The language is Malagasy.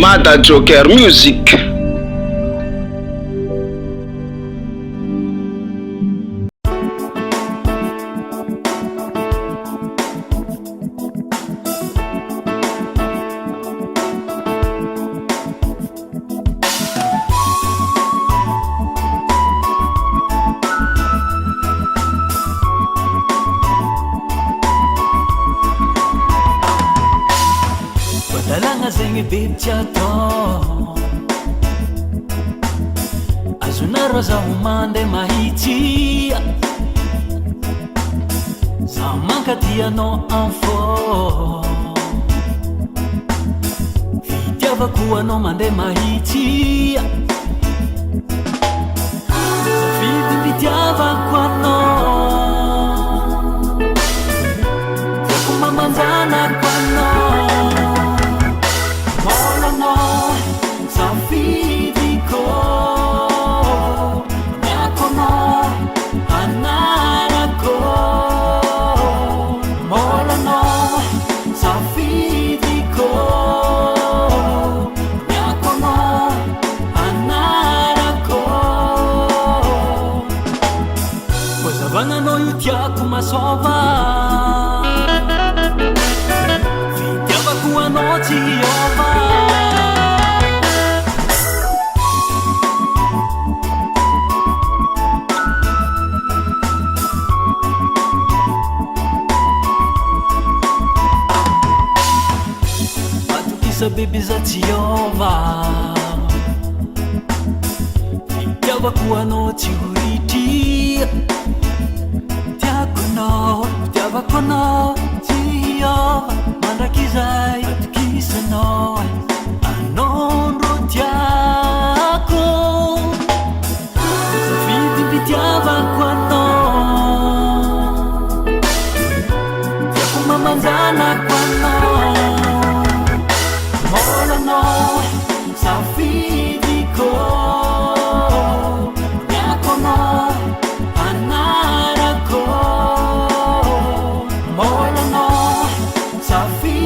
Mada Joker Music. Dalanga zengi bitchato Azuna rosa umande mahiti Zamanka dia no anfo Vitiava kuwa no mande mahiti Zafidi vitiava kwa no Zakuma manzana kwa no Sova Vitiava kuwa noti ova Batukisa bibi za tiova Vitiava kuwa noti uriti Tiava kono Tiava Mandakizai Atukisa no Anonro tiako Zafidi pitiava kwano Tiako mamanzana kwano Mola no Zafidi ko Tiako no Anara ko Mola no Safi